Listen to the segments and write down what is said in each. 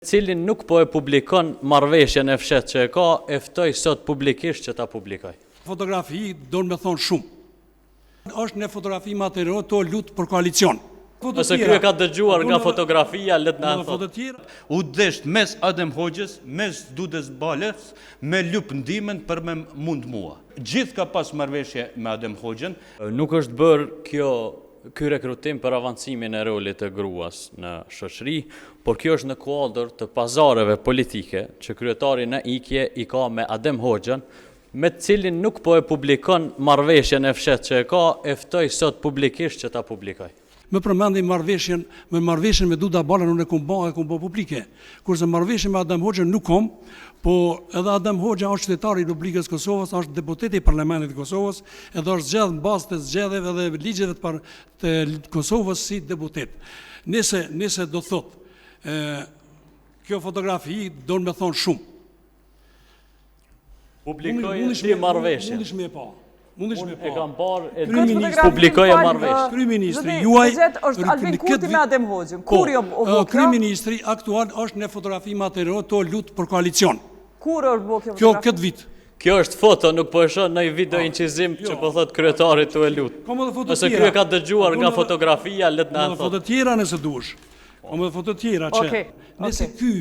Cilin nuk po e publikon marrëveshjen e fshet që e ka, e ftoj sot publikisht që ta publikoj. Fotografi do me thonë shumë. Është në fotografi material to lutë për koalicion. Ose ky e ka dëgjuar nga fotografia, let na thotë. U desht mes Adem Hoxhës, mes Dudes Balës, me lup ndimën për me mund mua. Gjithë ka pas marrëveshje me Adem Hoxhën. Nuk është bërë ky rekrutim për avancimin e rolit të gruas në shoqëri, por kjo është në kuadër të pazareve politike që kryetari në ikje i ka me Adem Hoxhën, me të cilin nuk po e publikon marrëveshjen e fshet që e ka, e ftoj sot publikisht që ta publikoj. Me përmendim marrëveshjen me Duda Balën unë e kom bë publike. Kurse marrëveshjen me Adem Hoxhën nuk kom, po edhe Adem Hoxha është qytetari i Republikës Kosovës, është deputeti i Parlamentit të Kosovës, edhe është zgjedhur në bazë të zgjedhjeve dhe ligjeve të Kosovës si deputet. Nëse do thotë, kjo fotografi do me thonë shumë. Publikoj ti marrëveshjen. Mundish me pa. E kam parë e publikoja marrëveshjen. Kryeministri juaj është Albin Kurti me Adem Hoxhën. Kur jo u bë kjo? Kryeministri aktual është në fotografi material to lutë për koalicion. Kur është bë kjo Kjo fotografi? këtë vit. Kjo është foto, nuk po e shoh në video incizim që po thot kryetari tu e lut. Ose ky e ka dëgjuar nga fotografia, let na thotë. Foto tjera nëse duhesh. Me foto tjera që nëse ky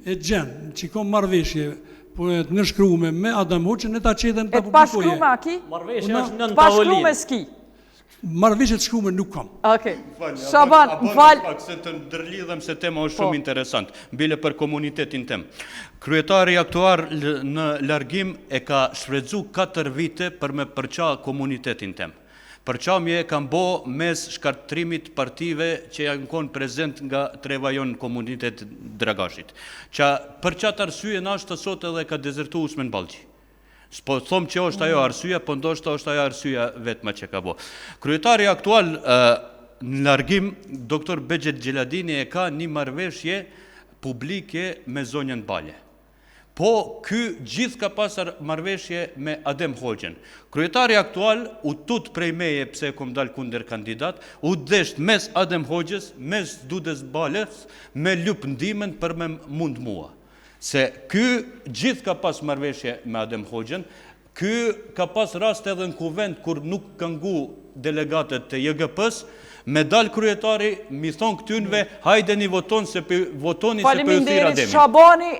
e gjen që ka marrëveshje po e të nëshkrume me Adem Hoxhën, e ta qedhen ta publikoje. E pashkrume a ki? Marrëveshja është nën Pashkrume tavolinë. s'ki? Marrëveshje të shkrume nuk kam. Okej. Shaban, m'fal. Se të ndërlidhem se tema është shumë interesant, mbile për komunitetin tem. Kryetari aktuar në largim e ka shfrytzu 4 vite për me përqa komunitetin tem. Përqamje e kam bo mes shkartrimit partive që janë konë prezent nga trevajon komunitet Dragashit. Për qatë arsye në ashtë të sot edhe ka dezertu Usmen Balqi. S'po thomë që është ajo arsye, po ndoshta është ajo arsye vetma që ka bo. Kryetari aktual në largim, Dr. Begjet Gjeladini e ka një marrëveshje publike me zonjën Bale. Po, ky gjithë ka pasar marrëveshje me Adem Hoxhën. Kryetari aktual u tut prej meje pse e kom dal kunder kandidat, u desht mes Adem Hoxhës, mes Dudes Balës, me lup ndimën për me mund mua. Se ky gjithë ka pas marrëveshje me Adem Hoxhën, ky ka pas rast edhe në kuvend kur nuk kanë ngu delegatët të JGP-s, me dal kryetari, mi thonë këtynve, hajde një votoni se për u thirr Ademin. Faleminderit Shabani.